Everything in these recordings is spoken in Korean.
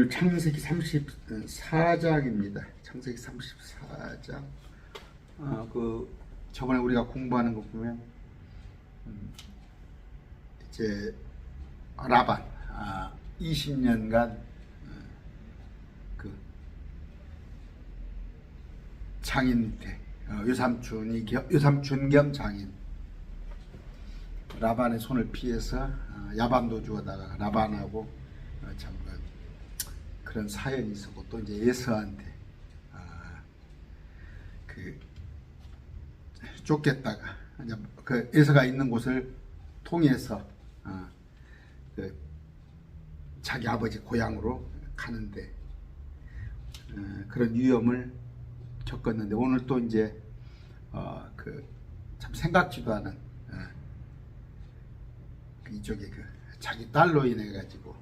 오늘 창세기 34장입니다. 창세기 34장. 저번에 우리가 공부하는 거 보면 이제 라반 20년간 그 장인 밑에 요삼춘 겸 장인 라반의 손을 피해서 야반도 주어다가 라반하고 참 그런 사연이 있었고, 또 이제 에서한테 쫓겼다가 이제 그 에서가 있는 곳을 통해서 자기 아버지 고향으로 가는데 그런 위험을 겪었는데, 오늘 또 이제 참 생각지도 않은 이쪽에 자기 딸로 인해 가지고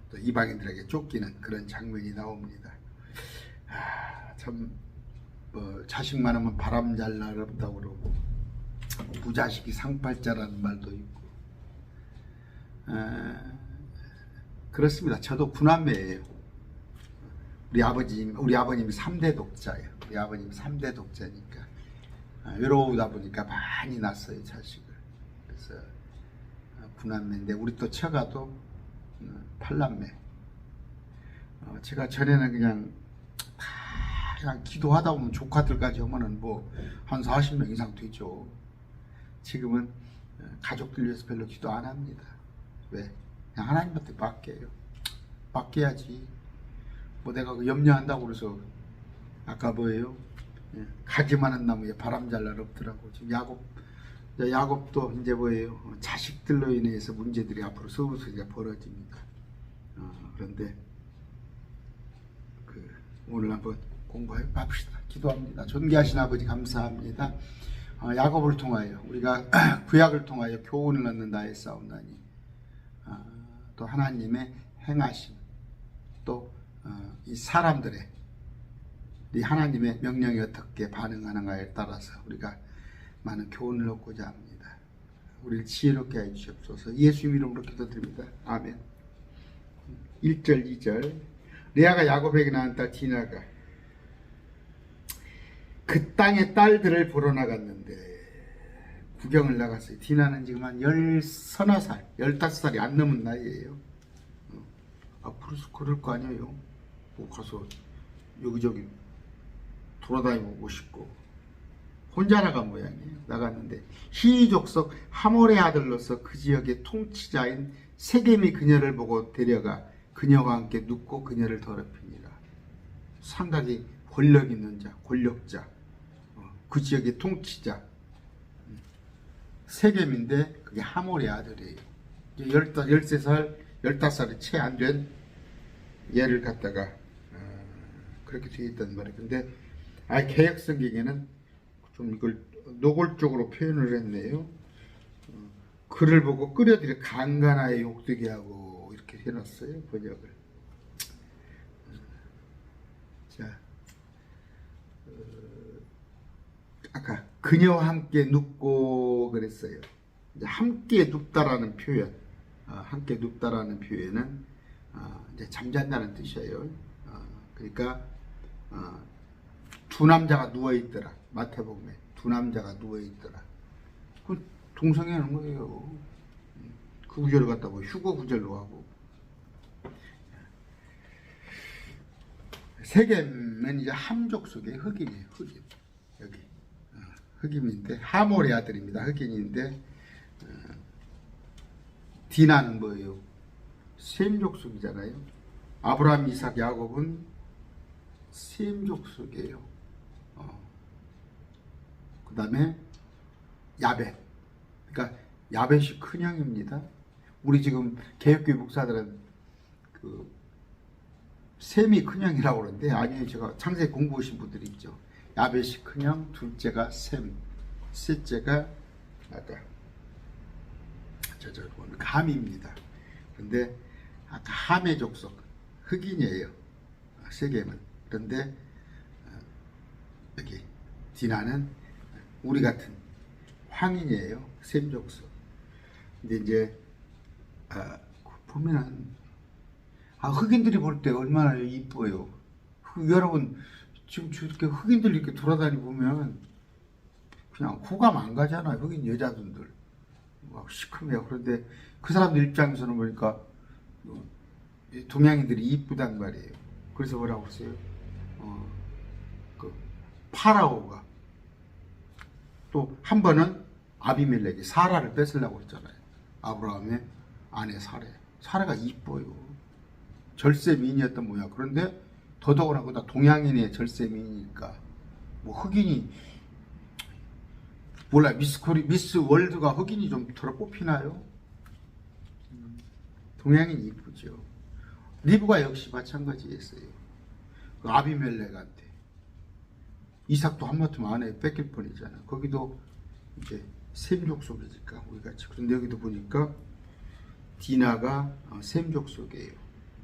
또 이방인들에게 쫓기는 그런 장면이 나옵니다. 참 자식 많으면 바람 잘 날렵다고 그러고, 부자식이 상팔자라는 말도 있고, 그렇습니다. 저도 구남매예요. 우리 아버님이 3대 독자예요. 우리 아버님이 3대 독자니까 외로우다 보니까 많이 낳았어요, 자식을. 그래서 구남매인데, 우리 또 처가도 8남매. 제가 전에는 그냥 기도하다 보면 조카들까지 오면은 한 40명 이상 되죠. 지금은 가족들 위해서 별로 기도 안 합니다. 왜? 그냥 하나님한테 맡겨요. 맡겨야지. 내가 염려한다고 그래서, 아까 뭐예요? 가지 많은 나무에 바람 잘 날 없더라고. 지금 야곱도 이제 뭐예요? 자식들로 인해서 문제들이 앞으로 서서히 벌어집니다. 그런데 오늘 한번 공부해 봅시다. 기도합니다. 존귀하신 아버지, 감사합니다. 야곱을 통하여 우리가 구약을 통하여 교훈을 얻는 나의 싸움나니, 또 하나님의 행하심, 또 이 사람들의 이 하나님의 명령에 어떻게 반응하는가에 따라서 우리가 많은 교훈을 얻고자 합니다. 우리를 지혜롭게 해 주시옵소서. 예수님 이름으로 기도드립니다. 아멘. 1절 2절. 레아가 야곱에게 낳은 딸 디나가 그 땅의 딸들을 보러 나갔는데, 구경을 나갔어요. 디나는 지금 한 14살, 15살이 안 넘은 나이에요. 앞으로서 그럴 거 아니에요. 가서 여기저기 돌아다니고 싶고, 혼자 나간 모양이에요. 나갔는데 히족속 하몰의 아들로서 그 지역의 통치자인 세겜이 그녀를 보고 데려가 그녀와 함께 눕고 그녀를 더럽히니라. 상당히 권력 있는 자, 권력자, 그 지역의 통치자 세겜인데 그게 하몰의 아들이에요. 13살, 15살이 채 안 된 얘를 갖다가 그렇게 되어 있단 말이에요. 근데 개역 성경에는 좀 이걸 노골적으로 표현을 했네요. 그를 보고 끌어들여 강간하여 욕되게 하고, 이렇게 해놨어요, 번역을. 자, 아까 그녀와 함께 눕고 그랬어요. 이제 함께 눕다라는 표현, 함께 눕다라는 표현은 이제 잠잔다는 뜻이에요. 그러니까 두 남자가 누워 있더라. 마태복음에 두 남자가 누워 있더라. 그 동성애하는 거예요. 그 구절을 갖다 휴거 구절로 하고. 세겜은 이제 함족 속의 흑인이에요. 흑인. 여기 흑인인데 하몰의 아들입니다. 흑인인데 디나는 뭐예요? 셈 족속이잖아요. 아브라함, 이삭, 야곱은 셈 족속이에요. 그 다음에 야벳. 그러니까 야벳이 큰형입니다. 우리 지금 개혁교회 목사들은 셈이 큰형이라고 그러는데, 아니에요. 제가 창세기 공부하신 분들이 있죠. 야벳이 큰형, 둘째가 셈, 셋째가 아까 함입니다. 그런데 아까 함의 족속 흑인이에요, 세겜은. 그런데 여기 디나는 우리 같은 황인이에요, 셈 족속. 근데 이제 보면은 흑인들이 볼 때 얼마나 이뻐요. 여러분 지금 저렇게 흑인들 이렇게 돌아다니 보면 그냥 호감 안 가잖아요. 흑인 여자분들 막 시커매요. 그런데 그 사람들 입장에서는 보니까 동양인들이 이쁘단 말이에요. 그래서 뭐라고 했어요? 그 파라오가 또 한 번은 아비멜렉이 사라를 뺏으려고 했잖아요. 아브라함의 아내 사라가 이뻐요. 절세 미인이었던 모양. 그런데 더더구나 그다 동양인의 절세 미인이니까 뭐 흑인이 몰라 미스 월드가 흑인이 좀 덜어 뽑히나요? 동양인이 이쁘죠. 리브가 역시 마찬가지였어요. 그 아비멜렉한테 이삭도 한마디만 아내 뺏길 뻔했잖아. 거기도 이제 셈족 속이니까 우리 같이. 그런데 여기도 보니까 디나가 셈족 속이에요.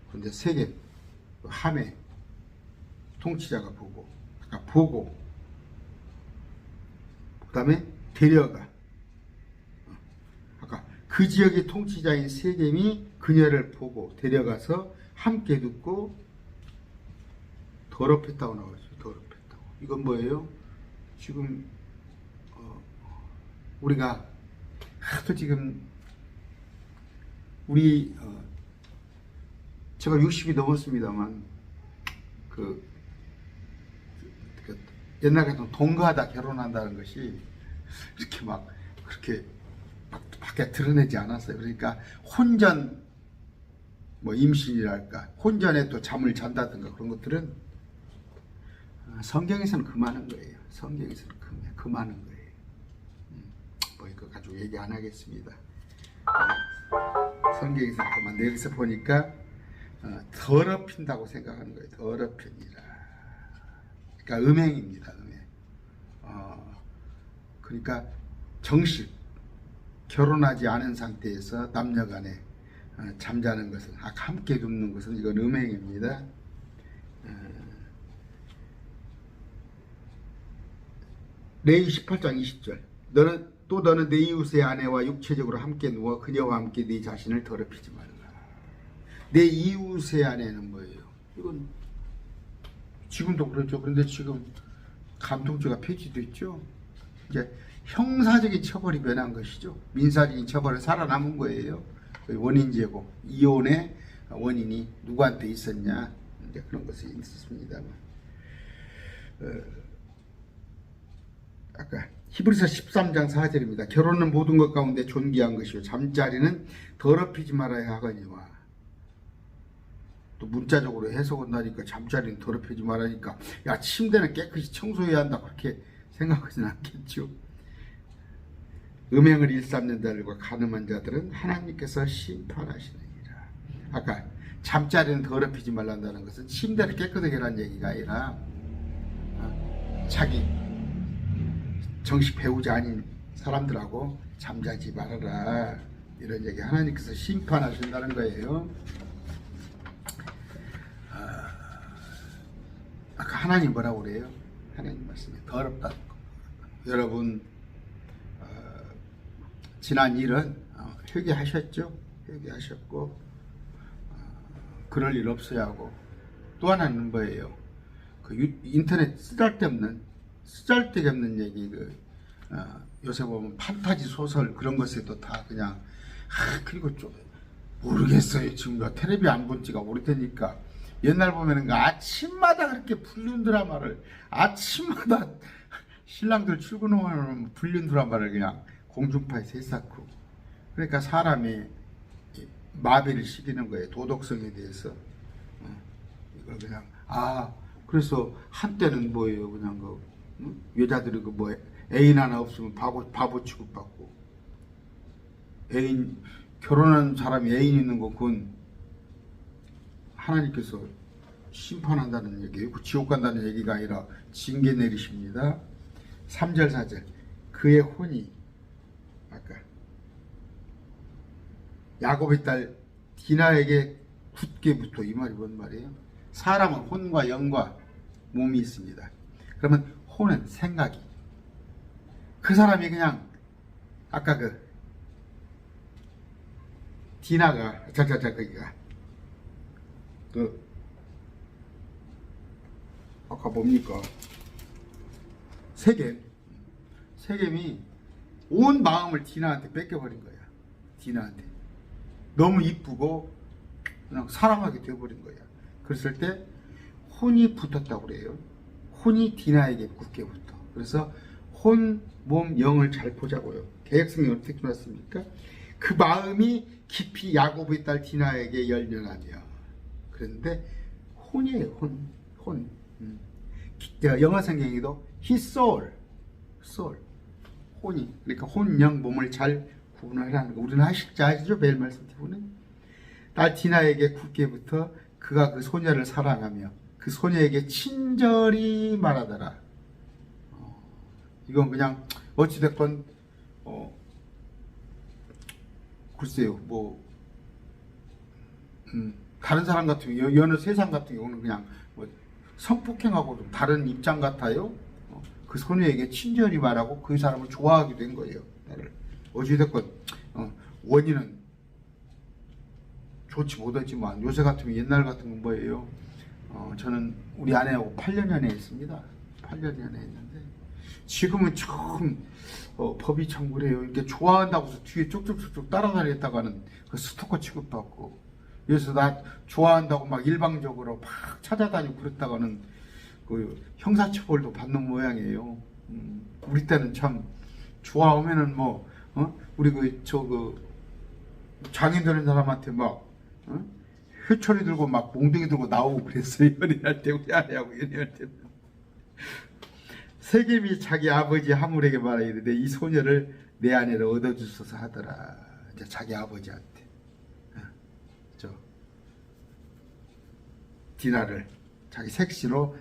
그런데 세겜 함의 통치자가 보고 그다음에 데려가 아까 그 지역의 통치자인 세겜이 그녀를 보고 데려가서 함께 듣고 더럽혔다고 나와있어요. 더럽혔다고. 이건 뭐예요? 지금 우리가 하도 지금 우리 제가 60이 넘었습니다만 그 옛날 같은 동거하다 결혼한다는 것이 이렇게 막 그렇게 막 밖에 드러내지 않았어요. 그러니까 혼전 뭐 임신이랄까 혼전에 또 잠을 잔다든가 그런 것들은 성경에서는 금하는 거예요. 성경에서는 금하는 거예요. 뭐 이거 가지고 얘기 안 하겠습니다. 성경에서는 그만. 여기서 보니까 더럽힌다고 생각하는 거예요. 더럽히니라. 그러니까 음행입니다. 음행. 그러니까 정식 결혼하지 않은 상태에서 남녀간에 잠자는 것은 함께 눕는 것은 이건 음행입니다. 레위 18장 20절 너는 내 이웃의 아내와 육체적으로 함께 누워 그녀와 함께 네 자신을 더럽히지 말라. 내 이웃의 아내는 뭐예요? 이건 지금도 그렇죠. 그런데 지금 간통죄가 폐지됐죠. 이제 형사적인 처벌이 변한 것이죠. 민사적인 처벌은 살아남은 거예요. 원인제고 이혼의 원인이 누구한테 있었냐 이제 그런 것이 있었습니다만 아까 히브리서 13장 4절입니다. 결혼은 모든 것 가운데 존귀한 것이요 잠자리는 더럽히지 말아야 하거니와. 또 문자적으로 해석은 나니까 잠자리는 더럽히지 말라니까 야 침대는 깨끗이 청소해야 한다 그렇게 생각하지는 않겠죠. 음행을 일삼는 자들과 간음한 자들은 하나님께서 심판하시느니라. 아까 잠자리는 더럽히지 말란다는 것은 침대를 깨끗하게 하라는 얘기가 아니라 자기 정식 배우자 아닌 사람들하고 잠자지 말아라 이런 얘기. 하나님께서 심판하신다는 거예요. 아까 하나님 뭐라고 그래요? 하나님 말씀에 더럽다는 거. 여러분 지난 일은 회개하셨죠? 회개하셨고 그럴 일 없어야 하고 또 하나는 뭐예요? 그 인터넷 쓰잘데없는 얘기 요새 보면 판타지 소설 그런 것에도 다 그냥 그리고 좀 모르겠어요. 지금 텔레비 안 본 지가 오래되니까 옛날 보면은 아침마다 그렇게 불륜 드라마를 아침마다 신랑들 출근하면 불륜 드라마를 그냥 공중파에 세쌓고 그러니까 사람이 마비를 시키는 거예요. 도덕성에 대해서 이걸 그냥 그래서 한때는 뭐예요? 그냥 여자들이 뭐 애인 하나 없으면 바보 취급받고 결혼한 사람이 애인 있는 거 그건 하나님께서 심판한다는 얘기예요. 지옥 간다는 얘기가 아니라 징계 내리십니다. 3절 4절 그의 혼이 아까 야곱의 딸 디나에게 굳게 붙어. 이 말이 뭔 말이에요? 사람은 혼과 영과 몸이 있습니다. 그러면 혼은 생각이 그 사람이 그냥 아까 디나가 거기가 그 아까 뭡니까? 세겜이 온 마음을 디나한테 뺏겨버린 거야. 디나한테 너무 이쁘고 그냥 사랑하게 되어버린 거야. 그랬을 때 혼이 붙었다고 그래요. 혼이 디나에게 굳게 붙어. 그래서 혼, 몸, 영을 잘 보자고요. 계획성이 어떻게 나왔습니까? 그 마음이 깊이 야곱의 딸 디나에게 열려나며. 그런데 혼이에요. 혼. 영어 성경에도 his soul. 혼이. 그러니까 혼, 영, 몸을 잘 구분하라는 거. 우리는 하실지 아시죠? 매일 말씀 드리고는. 딸 디나에게 굳게 붙어 그가 그 소녀를 사랑하며 그 소녀에게 친절히 말하더라. 이건 그냥 어찌됐건 글쎄요, 뭐 다른 사람 같은 경우, 여느 세상 같은 경우는 그냥 뭐 성폭행하고 좀 다른 입장 같아요. 그 소녀에게 친절히 말하고 그 사람을 좋아하게 된 거예요. 나를. 어찌됐건 원인은 좋지 못했지만 요새 같으면 옛날 같은 건 뭐예요? 저는 우리 아내하고 8년 연애했습니다. 8년 연애했는데 지금은 참 법이 참 그래요. 이렇게 좋아한다고 해서 뒤에 쭉쭉쭉쭉 따라다녔다가는 그 스토커 취급받고, 그래서 나 좋아한다고 막 일방적으로 막 찾아다니고 그랬다가는 그 형사처벌도 받는 모양이에요. 우리 때는 참 좋아하면은 뭐 우리 그 장인 되는 사람한테 막 회초리 들고 막 몽둥이 들고 나오고 그랬어요. 연애할 때 우리 아내하고 연애할 때는. 세겜이 자기 아버지 하물에게 말하기를 이 소녀를 내 아내를 얻어주소서 하더라. 이제 자기 아버지한테 저 디나를 자기 색시로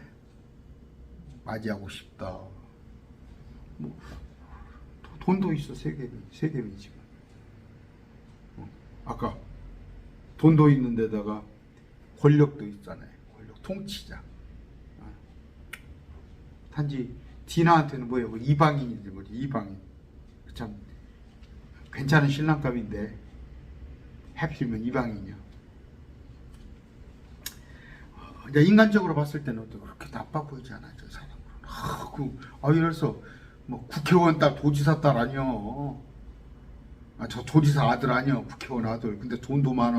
맞이하고 싶다. 뭐 돈도 있어. 세겜이 지금 아까 돈도 있는 데다가 권력도 있잖아요. 권력, 통치자. 단지 디나한테는 뭐예요? 이방인이지, 뭐지? 이방인. 참 괜찮은 신랑감인데 하필이면 이방인이야. 이제 인간적으로 봤을 때는 그렇게 나빠 보이지 않아, 저 사람은. 이래서 뭐 국회의원 딸, 도지사 딸 아니요. 저 도지사 아들 아니요. 국회의원 아들. 근데 돈도 많아.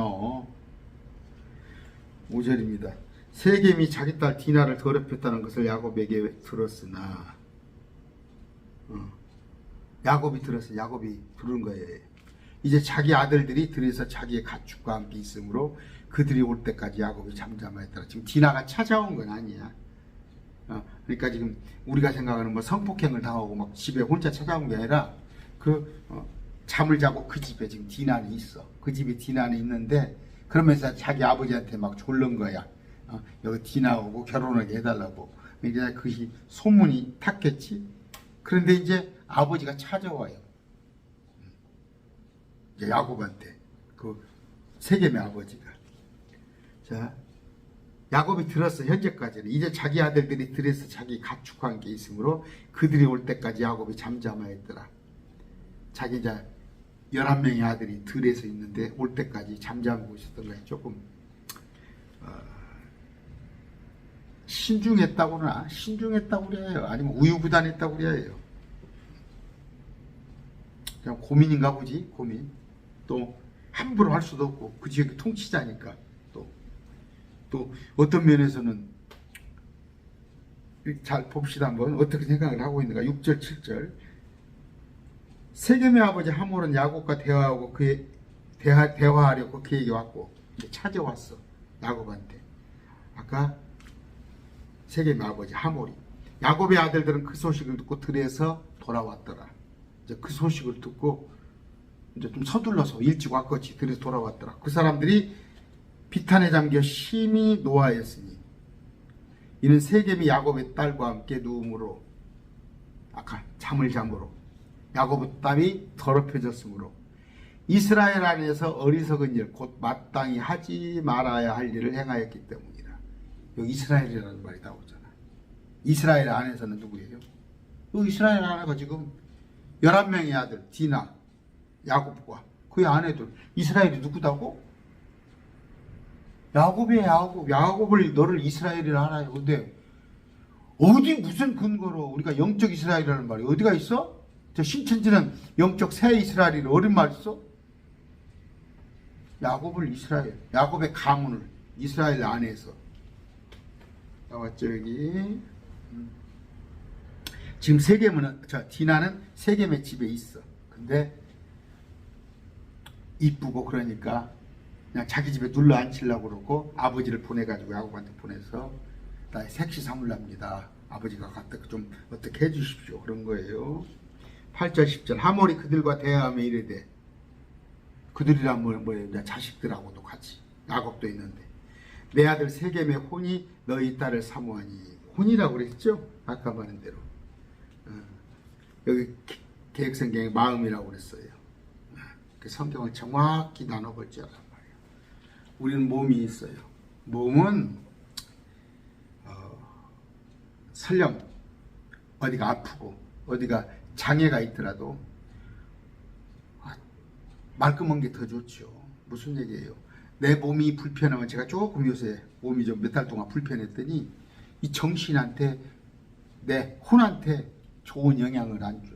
5절입니다. 세겜이 자기 딸 디나를 더럽혔다는 것을 야곱에게 들었으나 야곱이 들은 거예요. 이제 자기 아들들이 들에서 자기의 가축과 함께 있으므로 그들이 올 때까지 야곱이 잠잠하였더라. 지금 디나가 찾아온 건 아니야. 그러니까 지금 우리가 생각하는 뭐 성폭행을 당하고 막 집에 혼자 찾아온 게 아니라 잠을 자고 그 집에 지금 디나는 있어. 그 집에 디나는 있는데 그러면서 자기 아버지한테 막 졸른 거야. 여기 디나 오고 결혼하게 해달라고. 이제 그것이 소문이 탔겠지. 그런데 이제 아버지가 찾아와요. 이제 야곱한테 그 세겜의 아버지가. 자, 야곱이 들었어. 현재까지는 이제 자기 아들들이 들에서 자기 가축과 함께 있으므로 그들이 올 때까지 야곱이 잠잠하였더라. 자기 이제 11명의 아들이 들에서 있는데 올 때까지 잠잠하고 있었던 거예요. 조금 신중했다고 그래요. 아니면 우유부단했다고 그래요. 그냥 고민인가 보지. 고민. 또 함부로 할 수도 없고 그 지역의 통치자니까. 또 어떤 면에서는 잘 봅시다. 한번 어떻게 생각을 하고 있는가. 6절 7절. 세겜의 아버지 하몰은 야곱과 대화하고 대화하려고 그에게 왔고 찾아왔어. 야곱한테. 아까 세겜의 아버지 하몰이. 야곱의 아들들은 그 소식을 듣고 들에서 돌아왔더라. 이제 그 소식을 듣고 이제 좀 서둘러서 일찍 왔겠지. 들에서 돌아왔더라. 그 사람들이 비탄에 잠겨 심히 노하였으니 이는 세겜이 야곱의 딸과 함께 누움으로 아까 잠을 잠으로 야곱의 땀이 더럽혀졌으므로 이스라엘 안에서 어리석은 일 곧 마땅히 하지 말아야 할 일을 행하였기 때문이다. 여기 이스라엘이라는 말이 나오잖아. 이스라엘 안에서는 누구예요? 이스라엘 안에가 지금 11명의 아들 디나, 야곱과 그의 아내들. 이스라엘이 누구다고? 야곱이야, 야곱. 야곱을 너를 이스라엘이라 하나요. 근데 어디 무슨 근거로 우리가 영적 이스라엘이라는 말이 어디가 있어? 저 신천지는 영적 새 이스라엘이라 어린 말 있어? 야곱을 이스라엘, 야곱의 가문을 이스라엘 안에서 나왔죠 여기. 지금 세겜은 디나는 세겜의 집에 있어. 근데 이쁘고 그러니까 그냥 자기 집에 눌러 앉히려고 그러고 아버지를 보내가지고 야곱한테 보내서 나의 색시 삼을랍니다. 아버지가 갖다 좀 어떻게 해주십시오. 그런 거예요. 8절 10절 하몰이 그들과 대화하며 이르되, 그들이란 뭐예요? 자식들하고도 같이 야곱도 있는데, 내 아들 세겜의 혼이 너희 딸을 사모하니. 혼이라고 그랬죠? 아까 말한 대로. 여기 계획성경에 마음이라고 그랬어요. 그 성경을 정확히 나눠볼 줄 알란 말이에요. 우리는 몸이 있어요. 몸은 설령 어디가 아프고 어디가 장애가 있더라도 말끔한 게 더 좋죠. 무슨 얘기예요? 내 몸이 불편하면, 제가 조금 요새 몸이 좀 몇 달 동안 불편했더니 이 정신한테, 내 혼한테 좋은 영향을 안 줘.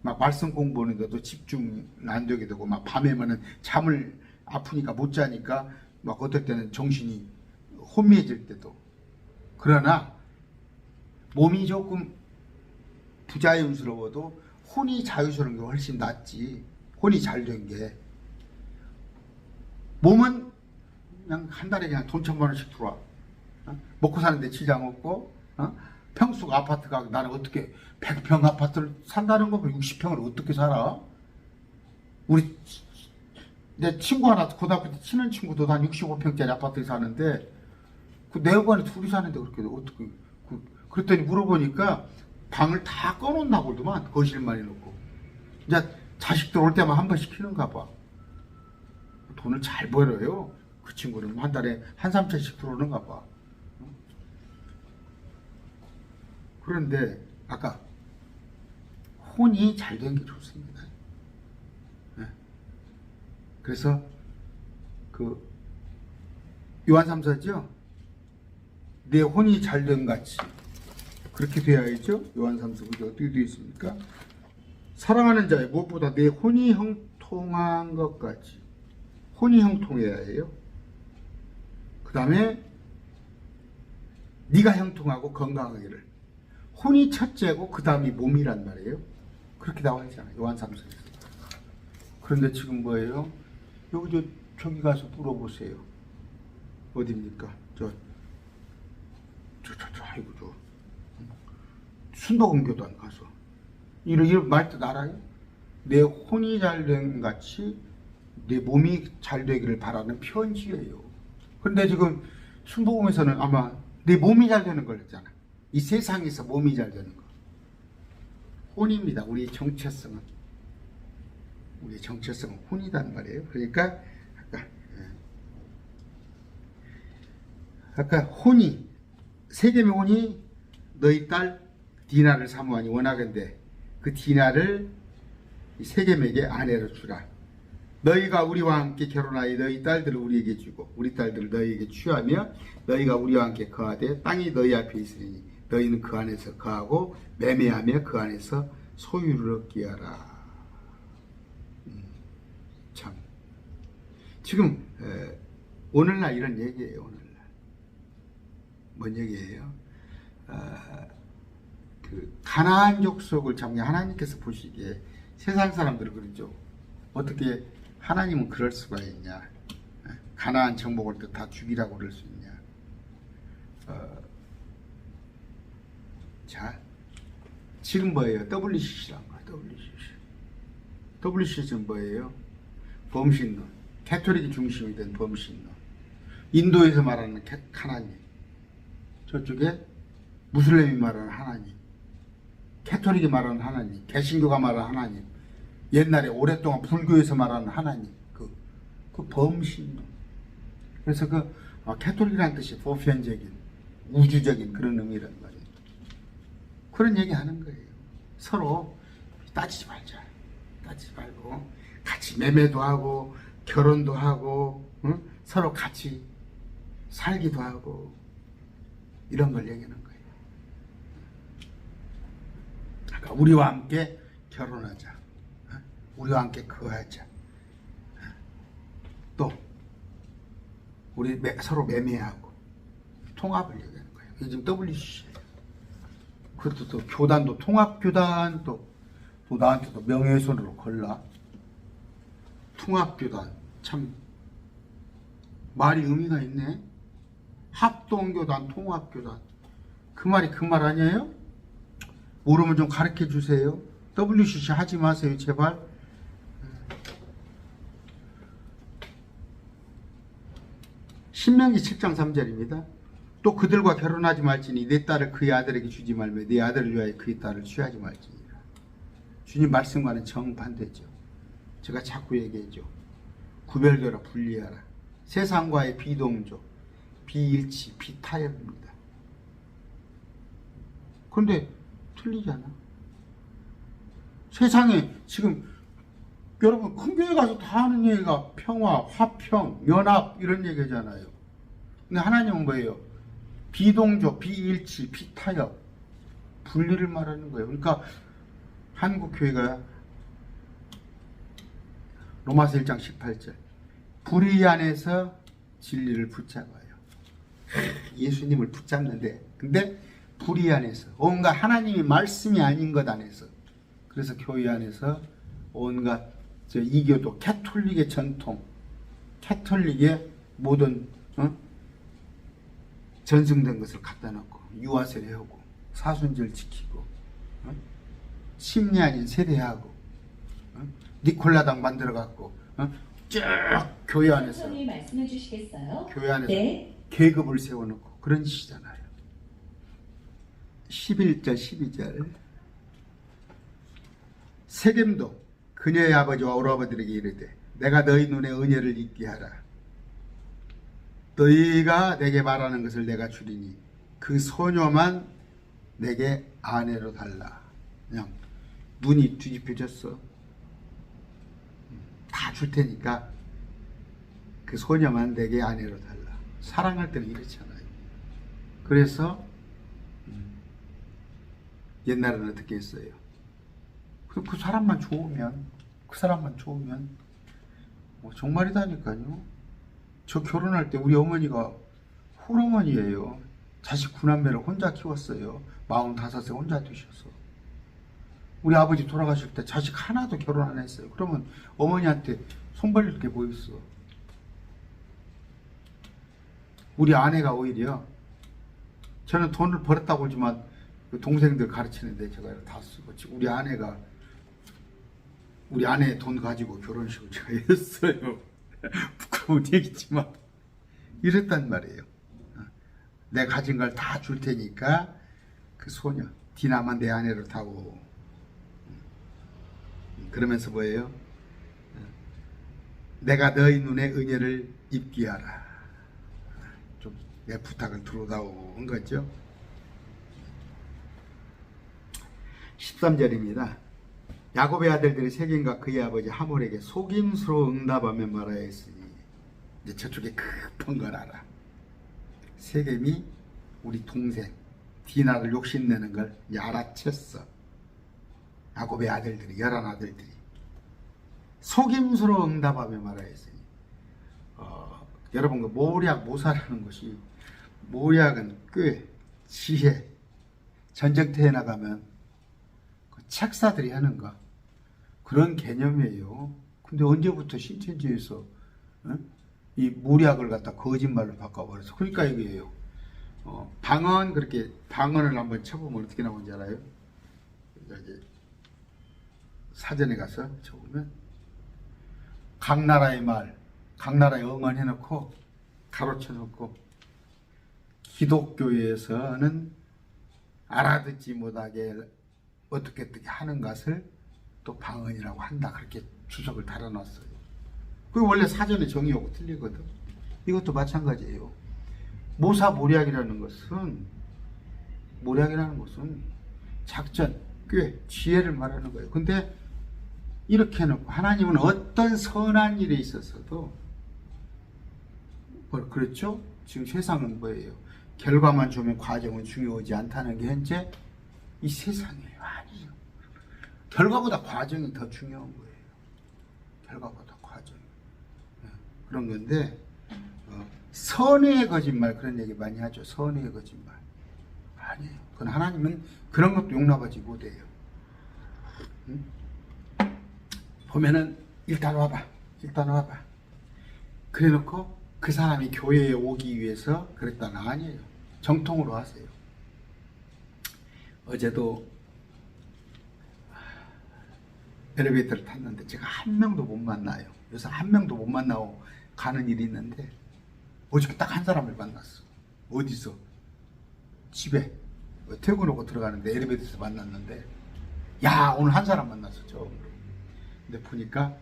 막 말씀 공부하는데도 집중 안 되게 되고, 막 밤에만은 잠을 아프니까 못 자니까 막 어떨 때는 정신이 혼미해질 때도. 그러나 몸이 조금 부자연스러워도 혼이 자유스러운 게 훨씬 낫지. 혼이 잘 된 게. 몸은 그냥 한 달에 그냥 돈 1,000만 원씩 들어와. 먹고 사는데 지장 없고, 평수 아파트가, 나는 어떻게 100평 아파트를 산다는 거, 60평을 어떻게 살아? 내 친구 하나, 고등학교 때 친한 친구도 한 65평짜리 아파트에 사는데, 그 내후관에 둘이 사는데 그렇게 어떻게, 그랬더니 물어보니까 방을 다 꺼놓나 보더만, 거실만 해놓고. 이제 자식들 올 때만 한 번씩 키는가 봐. 돈을 잘 벌어요. 그 친구는 한 달에 한 3천씩 들어오는가 봐. 그런데 아까 혼이 잘 된 게 좋습니다. 그래서 그 요한 3서죠. 내 혼이 잘 된 같이 그렇게 되어야죠. 요한 3서 그게 어떻게 되어 있습니까? 사랑하는 자의 무엇보다 내 혼이 형통한 것 같이. 혼이 형통해야 해요. 그 다음에 네가 형통하고 건강하기를. 혼이 첫째고 그 다음이 몸이란 말이에요. 그렇게 나와 있잖아요. 요한 3서에서. 그런데 지금 뭐예요? 여기 저기 가서 물어보세요. 어디입니까? 아이고 순복음교단 가서 이런 말뜻 알아요? 내 혼이 잘된 같이 내 몸이 잘 되기를 바라는 편지예요. 그런데 지금 순복음에서는 아마 내 몸이 잘 되는 걸 했잖아. 이 세상에서 몸이 잘 되는 거. 혼입니다. 우리의 정체성은 혼이란 말이에요. 그러니까 아까 혼이, 세겜의 혼이 너희 딸 디나를 사모하니 원하건대 그 디나를 세겜에게 아내로 주라. 너희가 우리와 함께 결혼하여 너희 딸들을 우리에게 주고 우리 딸들을 너희에게 취하며 너희가 우리와 함께 거하되 땅이 너희 앞에 있으니 너희는 그 안에서 거하고 매매하며 그 안에서 소유를 얻게 하라. 참 지금 오늘날 이런 얘기예요. 오늘날 뭔 얘기예요? 그 가나안 족속을 정말 하나님께서 보시기에 세상 사람들은 그러죠. 어떻게 하나님은 그럴 수가 있냐? 가나안 정복을 또 다 죽이라고 그럴 수 있냐? 자, 지금 뭐예요? WCC란 거예요. WCC는 뭐예요? 범신론, 캐톨릭이 중심이 된 범신론. 인도에서 말하는 하나님, 저쪽에 무슬림이 말하는 하나님, 캐톨릭이 말하는 하나님, 개신교가 말하는 하나님, 옛날에 오랫동안 불교에서 말하는 하나님, 그 범신론. 그래서 캐톨릭이라는 뜻이 보편적인, 우주적인 그런 의미란 말이에요. 그런 얘기 하는 거예요. 서로 따지지 말자. 따지지 말고 같이 매매도 하고 결혼도 하고, 응? 서로 같이 살기도 하고 이런 걸 얘기하는 거예요. 그러니까 우리와 함께 결혼하자. 우리와 함께 거하자. 또 우리 서로 매매하고 통합을 얘기하는 거예요. 이게 지금 WCC예요. 그것도 또 교단도 통합교단 또 나한테 도 명예훼손으로 걸라. 통합교단 참 말이 의미가 있네. 합동교단 통합교단 그 말이 그 말 아니에요? 모르면 좀 가르쳐 주세요. WCC 하지 마세요 제발. 신명기 7장 3절입니다. 또 그들과 결혼하지 말지니 내 딸을 그의 아들에게 주지 말며 네 아들을 위하여 그의 딸을 취하지 말지니라. 주님 말씀과는 정반대죠. 제가 자꾸 얘기해줘. 구별되라 분리하라. 세상과의 비동조, 비일치, 비타협입니다. 그런데 틀리잖아. 세상에 지금 여러분 큰 교회 가서 다 하는 얘기가 평화, 화평, 연합 이런 얘기잖아요. 근데 하나님은 뭐예요? 비동조, 비일치, 비타협, 분리를 말하는 거예요. 그러니까 한국 교회가 로마서 1장 18절 불의 안에서 진리를 붙잡아요. 예수님을 붙잡는데 근데 불의 안에서 온갖 하나님의 말씀이 아닌 것 안에서 그래서 교회 안에서 온갖 이교도 캐톨릭의 전통 캐톨릭의 모든 전승된 것을 갖다 놓고 유아세 해오고 사순절 지키고 심리 아닌 세례하고 니콜라당 만들어 갖고 쭉 교회 안에서 말씀해 주시겠어요? 교회 안에서 네. 계급을 세워놓고 그런 짓이잖아요. 11절 12절 세겜도 그녀의 아버지와 오라버들에게 이르되 내가 너희 눈에 은혜를 있게 하라. 너희가 내게 말하는 것을 내가 주리니 그 소녀만 내게 아내로 달라. 그냥 눈이 뒤집혀졌어. 다 줄 테니까 그 소녀만 내게 아내로 달라. 사랑할 때는 이렇잖아요. 그래서 옛날에는 어떻게 했어요? 그 사람만 좋으면 뭐 정말이다니까요. 저 결혼할 때 우리 어머니가 홀어머니예요. 자식 9남매를 혼자 키웠어요. 45세 혼자 두셔서. 우리 아버지 돌아가실 때 자식 하나도 결혼 안 했어요. 그러면 어머니한테 손 벌릴 게 뭐 있어? 우리 아내가 오히려 저는 돈을 벌었다고 하지만 그 동생들 가르치는데 제가 다 쓰고 우리 아내 돈 가지고 결혼식을 제가 했어요. 부끄러운 얘기지만 이랬단 말이에요. 내 가진 걸 다 줄 테니까 그 소녀 디나만 내 아내로 타고 그러면서 뭐예요? 내가 너희 눈에 은혜를 입게 하라. 좀 내 부탁을 들어다온 거죠. 13절입니다. 야곱의 아들들이 세겜과 그의 아버지 하몰에게 속임수로 응답하며 말하여 했으니 이제 저쪽에 급한 걸 알아. 세겜이 우리 동생 디나를 욕심내는 걸 알아챘어. 야곱의 아들들이 11아들들이 속임수로 응답하며 말하였으니 여러분 그 모략 모사라는 것이 모략은 꽤 지혜 전쟁터에 나가면 그 책사들이 하는 거 그런 개념이에요. 근데 언제부터 신천지에서 이 모략을 갖다 거짓말로 바꿔버려서 그러니까 이게요. 방언을 한번 쳐보면 어떻게 나오는지 알아요? 여기 사전에 가서 쳐보면 각 나라의 말, 각 나라에 응원해놓고 가로쳐놓고 기독교에서는 알아듣지 못하게 어떻게 하는 것을 또 방언이라고 한다. 그렇게 주석을 달아놨어요. 그게 원래 사전에 정의하고 틀리거든. 이것도 마찬가지예요. 모사모략이라는 것은 작전, 꽤 지혜를 말하는 거예요. 근데 이렇게 해놓고 하나님은 어떤 선한 일에 있어서도 그렇죠? 지금 세상은 뭐예요? 결과만 주면 과정은 중요하지 않다는 게 현재 이 세상이에요. 아니에요. 결과보다 과정이 더 중요한 거예요. 결과보다 과정이. 그런 건데 선의의 거짓말 그런 얘기 많이 하죠. 선의의 거짓말. 아니에요. 그건 하나님은 그런 것도 용납하지 못해요. 응? 보면은 일단 와봐. 그래놓고 그 사람이 교회에 오기 위해서 그랬다는 아니에요. 정통으로 하세요. 어제도 엘리베이터를 탔는데 제가 한 명도 못 만나요. 요새 한 명도 못 만나고 가는 일이 있는데 어저께 딱 한 사람을 만났어. 어디서? 집에 퇴근하고 들어가는데 엘리베이터에서 만났는데 야 오늘 한 사람 만났어 처음으로. 근데 보니까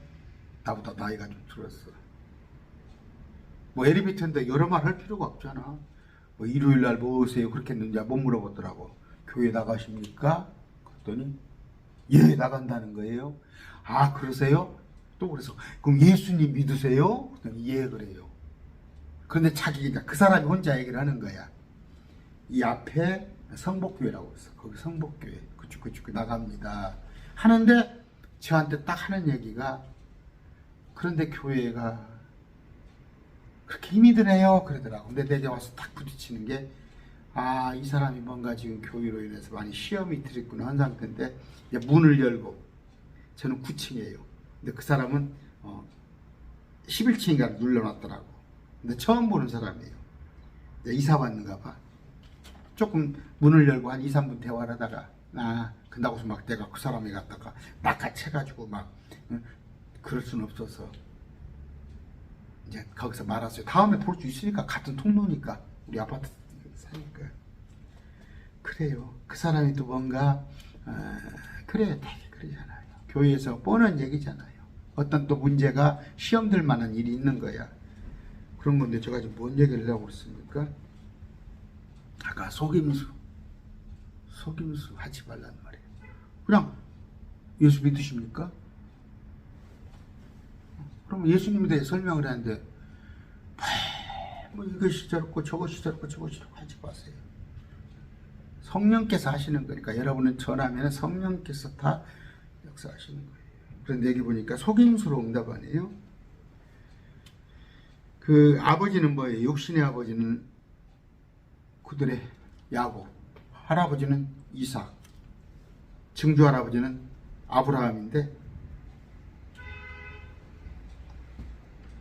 나보다 나이가 좀 들었어. 뭐 엘리베이터인데 여러 말 할 필요가 없잖아. 뭐 일요일날 뭐 오세요 그렇게 했는지 못 물어보더라고. 교회 나가십니까? 그랬더니 예 나간다는 거예요. 아 그러세요? 또 그래서 그럼 예수님 믿으세요? 그랬더니 예 그래요. 그런데 자기가 그 사람이 혼자 얘기를 하는 거야. 이 앞에 성복교회라고 했어. 거기 성복교회 그쪽 나갑니다 하는데 저한테 딱 하는 얘기가 그런데 교회가 그렇게 힘이 드네요 그러더라고. 근데 내가 와서 딱 부딪히는 게 아, 이 사람이 뭔가 지금 교회로 인해서 많이 시험이 들었구나 한 상태인데 이제 문을 열고 저는 9층이에요. 근데 그 사람은 11층인가 눌러놨더라고. 근데 처음 보는 사람이에요. 이사 왔는가 봐. 조금 문을 열고 한 2, 3분 대화를 하다가 근다고 해서 막 내가 그 사람이 갔다가 낚아채가지고 막 그럴 수는 없어서 이제 거기서 말았어요. 다음에 볼 수 있으니까 같은 통로니까 우리 아파트 사니까 그래요. 그 사람이 또 뭔가 그래요. 되게 그러잖아요. 교회에서 뻔한 얘기잖아요. 어떤 또 문제가 시험될 만한 일이 있는 거야. 그런 건데 제가 지금 뭔 얘기를 하고 있습니까? 아까 속임수 하지 말란 말이에요. 그냥 예수 믿으십니까? 그럼 예수님에 대해 설명을 하는데 뭐 이것이 저렇고 저것이 저렇고 저것이 저렇고 하지 마세요. 성령께서 하시는 거니까 여러분은 전하면 성령께서 다 역사하시는 거예요. 그런데 여기 보니까 속임수로 응답하네요. 그 아버지는 뭐예요? 육신의 아버지는 그들의 야곱, 할아버지는 이삭, 증조 할아버지는 아브라함인데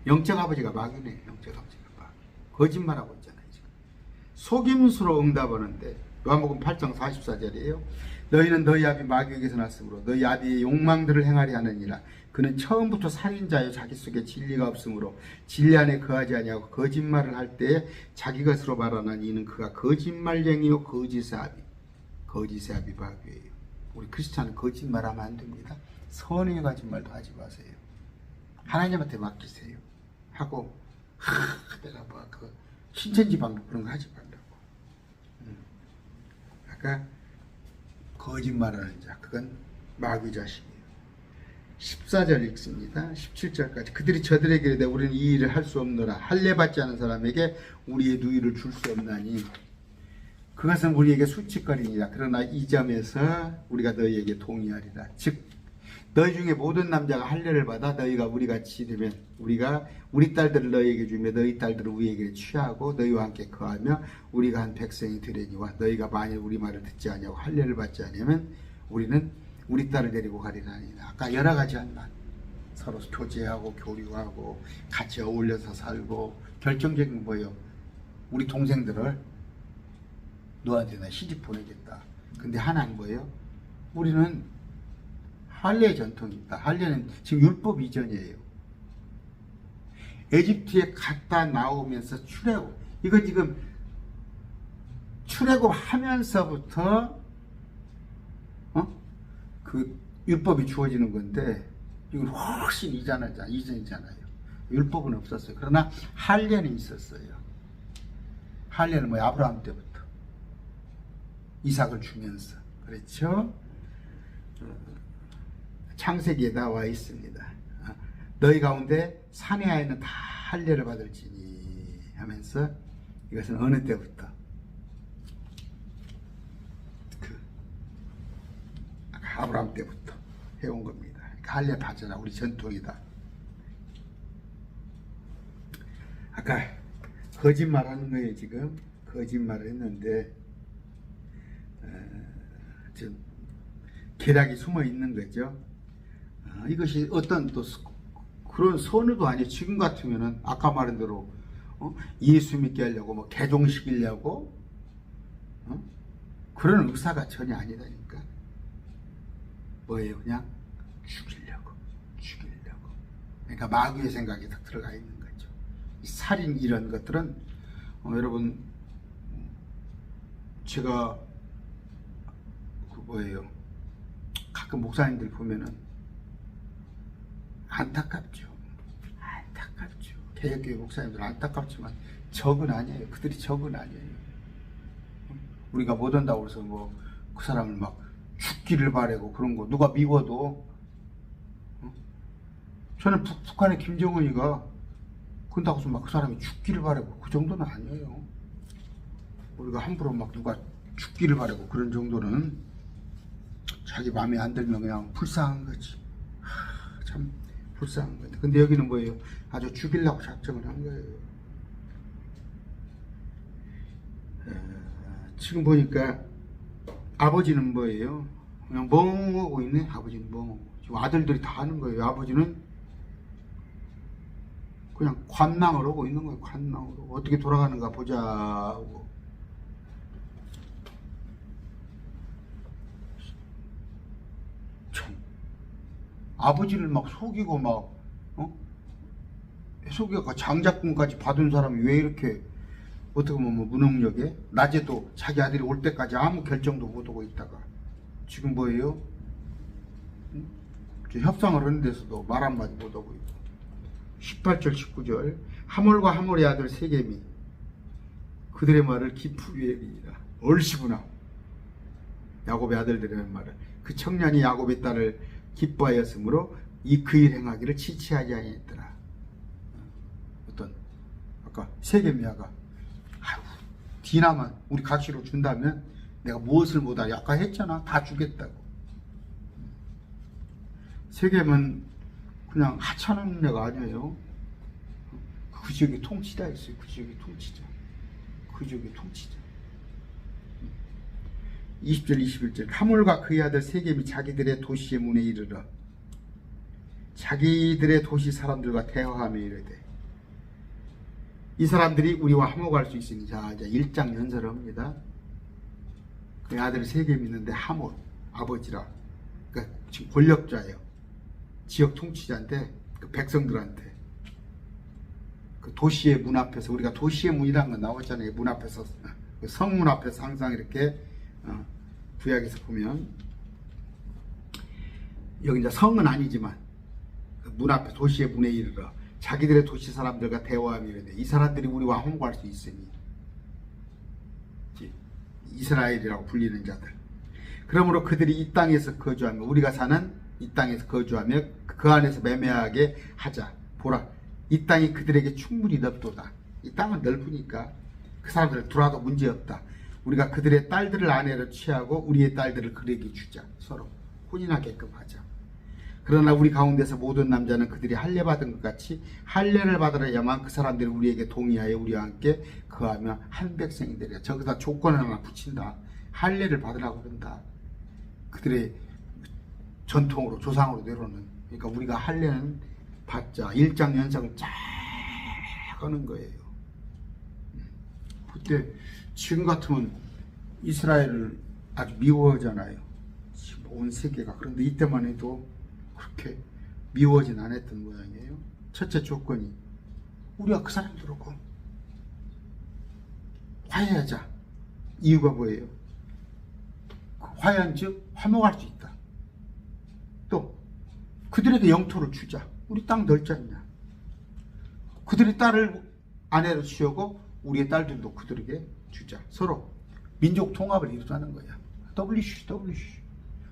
영적 아버지가 마귀네. 영적 아버지가 마귀. 거짓말하고 있잖아요. 지금. 속임수로 응답하는데 요한복음 8장 44절이에요. 너희는 너희 아비 마귀에게서 났으므로 너희 아비의 욕망들을 행하려 하느니라. 그는 처음부터 살인자여 자기 속에 진리가 없으므로 진리 안에 거하지 아니하고 거짓말을 할 때에 자기 것으로 말하나니 이는 그가 거짓말쟁이요 거짓의 아비 마귀예요. 우리 크리스찬은 거짓말하면 안 됩니다. 선의 거짓말도 하지 마세요. 하나님한테 맡기세요. 하고 내가 뭐 그 신천지방 그런 거 하지 말라고. 아까 거짓말하는 자 그건 마귀 자식이에요. 14절 읽습니다. 17절까지 그들이 저들에게 이르되 우리는 이 일을 할 수 없노라. 할례 받지 않은 사람에게 우리의 누이를 줄 수 없나니 그것은 우리에게 수치거리니라. 그러나 이 점에서 우리가 너희에게 동의하리라. 즉 너희 중에 모든 남자가 할례를 받아 너희가 우리같이 되면 우리가 우리 딸들을 너희에게 주며 너희 딸들을 우리에게 취하고 너희와 함께 거하며 우리가 한 백성이 되려니와 너희가 만일 우리 말을 듣지 아니하고 할례를 받지 아니하면 우리는 우리 딸을 데리고 가리라니. 아까 여러 가지 한 말 서로 교제하고 교류하고 같이 어울려서 살고 결정적인 건 뭐예요? 우리 동생들을 너한테 나 시집 보내겠다. 근데 하나는 뭐예요? 우리는 할례 전통이 있다. 할례는 지금 율법 이전이에요. 에집트에 갔다 나오면서 출애굽. 이거 지금 출애굽 하면서부터 그 율법이 주어지는 건데 이건 훨씬 이전이잖아요. 율법은 없었어요. 그러나 할례는 있었어요. 할례는 뭐 아브라함 때부터 이삭을 주면서 그렇죠? 창세기에 나와 있습니다. 너희 가운데 사내아이는 다 할례를 받을지니 하면서 이것은 어느 때부터 그 아브라함 때부터 해온 겁니다. 할례 바쳐라 우리 전통이다. 아까 거짓말하는 거예요. 지금 거짓말을 했는데 지금 계략이 숨어 있는 거죠. 이것이 어떤 또 그런 선의도 아니에요. 지금 같으면은 아까 말한 대로 예수 믿게 하려고 뭐 개종시키려고 그런 의사가 전혀 아니다니까. 뭐예요? 그냥 죽이려고. 그러니까 마귀의 생각이 딱 들어가 있는 거죠. 이 살인 이런 것들은 여러분 제가 그 뭐예요? 가끔 목사님들 보면은 안타깝죠. 개혁교회 목사님들 안타깝지만 적은 아니에요. 그들이 적은 아니에요. 우리가 못 한다고 해서 뭐 그 사람을 막 죽기를 바라고 그런 거 누가 미워도 저는 북한의 김정은이가 그런다고 해서 막 그 사람이 죽기를 바라고 그 정도는 아니에요. 우리가 함부로 막 누가 죽기를 바라고 그런 정도는 자기 마음에 안 들면 그냥 불쌍한 거지. 참 불쌍한 거지. 근데 여기는 뭐예요? 아주 죽이려고 작정을 한 거예요. 지금 보니까 아버지는 뭐예요? 그냥 멍하고 있네. 아버지는 멍하고. 지금 아들들이 다 하는 거예요. 아버지는 그냥 관망을 하고 있는 거예요. 관망으로 어떻게 돌아가는가 보자 하고. 참 아버지를 막 속이고 막 속여가 장작금까지 받은 사람이 왜 이렇게 어떻게 보면 뭐 무능력에 낮에도 자기 아들이 올 때까지 아무 결정도 못 하고 있다가 지금 뭐예요? 협상을 하는 데서도 말 한마디 못 하고 있고 18절 19절 하몰과 하몰의 아들 세겜이 그들의 말을 기쁘게 여기니라. 얼씨구나 야곱의 아들들의 말을 그 청년이 야곱의 딸을 기뻐하였으므로 이 그 일 행하기를 지체하지 아니했더라. 어떤 아까 세겜이야가 디나만 우리 각시로 준다면 내가 무엇을 못하냐 아까 했잖아. 다 주겠다고. 세겜은 그냥 하찮은 애가 아니에요. 그 지역의 통치자 있어요. 그 지역의 통치자. 20절 21절 하몰과 그의 아들 세겜이 자기들의 도시의 문에 이르러 자기들의 도시 사람들과 대화하며 이르되 이 사람들이 우리와 화목할 수 있으니 자 이제 일장 연설을 합니다. 그의 아들 세겜이 있는데 하몰 아버지라 그러니까 지금 권력자예요. 지역 통치자인데 그 백성들한테 그 도시의 문 앞에서 우리가 도시의 문이라는 건 나왔잖아요. 문 앞에서 성문 앞에서 항상 이렇게 구약에서 보면 여기 이제 성은 아니지만 그 문 앞에 도시의 문에 이르러 자기들의 도시 사람들과 대화하며 이르되 이 사람들이 우리와 화목할 수 있으니 이스라엘이라고 불리는 자들 그러므로 그들이 이 땅에서 거주하며 우리가 사는 이 땅에서 거주하며 그 안에서 매매하게 하자. 보라 이 땅이 그들에게 충분히 넓도다. 이 땅은 넓으니까 그 사람들을 두라도 문제없다. 우리가 그들의 딸들을 아내로 취하고 우리의 딸들을 그에게 주자. 서로 혼인하게끔 하자. 그러나 우리 가운데서 모든 남자는 그들이 할례 받은 것 같이 할례를 받으려야만 그 사람들이 우리에게 동의하여 우리와 함께 거하며 한 백성이 되리라. 저기다 조건 하나 붙인다. 할례를 받으라고 그런다. 그들의 전통으로 조상으로 내려오는 그러니까 우리가 할례는 받자. 일장 연상을 쫙 하는 거예요. 그때 지금 같으면 이스라엘을 아주 미워하잖아요. 온 세계가. 그런데 이때만 해도 그렇게 미워하진 않았던 모양이에요. 첫째 조건이 우리가 그 사람들하고 화해하자. 이유가 뭐예요? 화해한 즉 화목할 수 있다. 또 그들에게 영토를 주자. 우리 땅 넓지 않냐. 그들의 딸을 아내로 취하고 우리의 딸들도 그들에게 주자. 서로 민족 통합을 이루자는 거야. WC.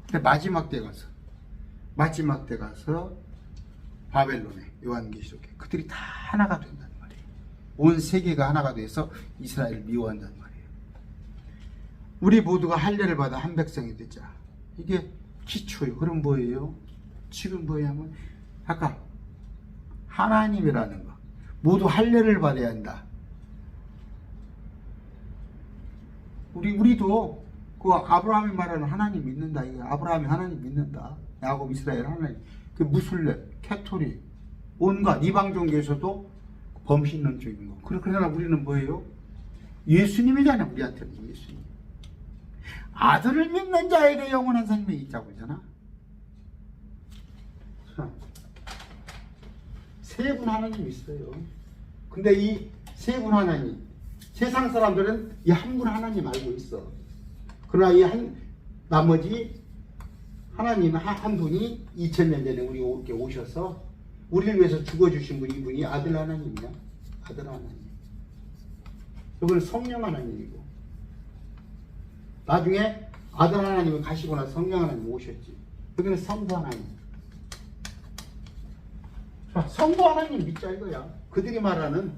근데 마지막 때 가서 바벨론에 요한계시록에 그들이 다 하나가 된다는 말이에요. 온 세계가 하나가 돼서 이스라엘을 미워한단 말이에요. 우리 모두가 할례를 받아 한 백성이 되자. 이게 기초예요. 그럼 뭐예요? 지금 뭐냐면 아까 하나님이라는 거. 모두 할례를 받아야 한다. 우리도 그 아브라함이 말하는 하나님 믿는다. 이거 아브라함이 하나님 믿는다. 야곱 이스라엘 하나님. 그 무슬림, 캐토릭, 온갖 이방 종교에서도 범신론적인 거. 그러나 우리는 뭐예요? 예수님이잖아. 우리한테는 예수님. 아들을 믿는 자에게 영원한 생명이 있다고 하잖아. 세 분 하나님 있어요. 근데 이 세 분 하나님, 세상 사람들은 이 한 분 하나님 알고 있어. 그러나 이 나머지 하나님 한 분이 2000년 전에 우리에게 오셔서 우리를 위해서 죽어주신 분, 이분이 아들 하나님이야. 아들 하나님. 이거는 성령 하나님이고, 나중에 아들 하나님은 가시고 나서 성령 하나님 오셨지. 여기는 성부 하나님. 성부 하나님 믿자 이거야. 그들이 말하는.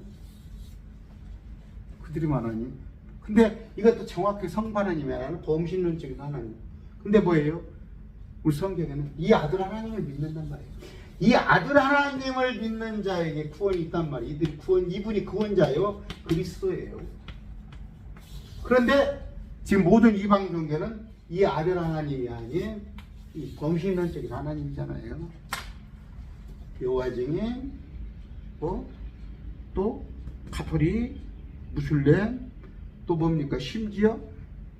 근데 이것도 정확히 성부 하나님이 말하는 범신론적인 하나님. 근데 뭐예요? 우리 성경에는 이 아들 하나님을 믿는단 말이에요. 이 아들 하나님을 믿는 자에게 구원이 있단 말이에요. 이분이 구원자요, 그리스도예요. 그런데 지금 모든 이방 종교는 이 아들 하나님이 아닌 이 범신론적인 하나님이잖아요. 여호와 증인, 또 가톨릭, 무슬림, 또 뭡니까? 심지어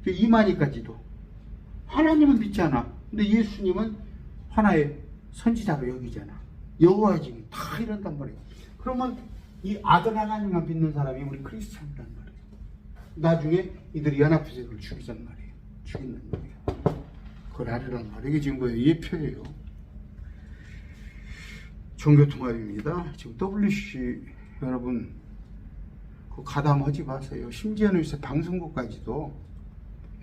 이만희까지도 하나님은 믿잖아. 근데 예수님은 하나의 선지자로 여기잖아. 여호와 증인 다 이런단 말이에요. 그러면 이 아들 하나님만 믿는 사람이 우리 크리스찬이란 말이에요. 나중에 이들이 연합회색을 죽이란 말이에요. 죽인단 말이에요. 그걸 알으란 말이에요. 이게 지금 뭐예요? 예표예요. 종교통합입니다. 지금 WC 여러분 그 가담하지 마세요. 심지어는 요새 방송국까지도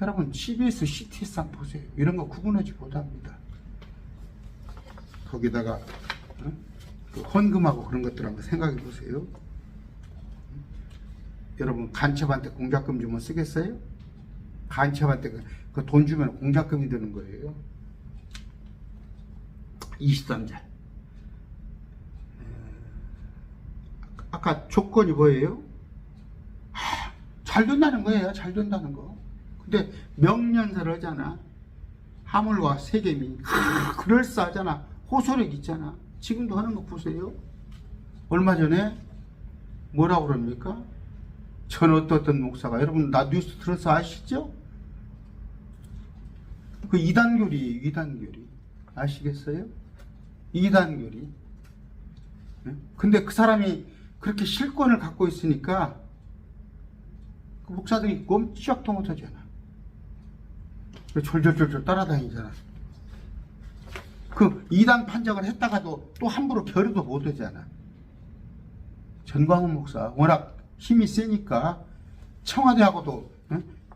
여러분 CBS, CTS 보세요. 이런 거 구분하지 못합니다. 거기다가 그 헌금하고 그런 것들 한번 생각해 보세요. 여러분 간첩한테 공작금 주면 쓰겠어요? 간첩한테 그 돈 주면 공작금이 되는 거예요. 23절. 아까 조건이 뭐예요? 잘 된다는 거예요. 잘 된다는 거. 근데 명령서를 하잖아. 하물과 세겜이 그럴싸하잖아. 호소력 있잖아. 지금도 하는 거 보세요. 얼마 전에 뭐라고 그럽니까? 전 어떤 목사가, 여러분 나 뉴스 들어서 아시죠? 그 이단교리 아시겠어요? 이단교리. 근데 그 사람이 그렇게 실권을 갖고 있으니까 그 목사들이 꼼짝도 못하잖아. 졸졸졸졸 따라다니잖아. 그 이단 판정을 했다가도 또 함부로 결의도 못하잖아. 전광훈 목사 워낙 힘이 세니까 청와대하고도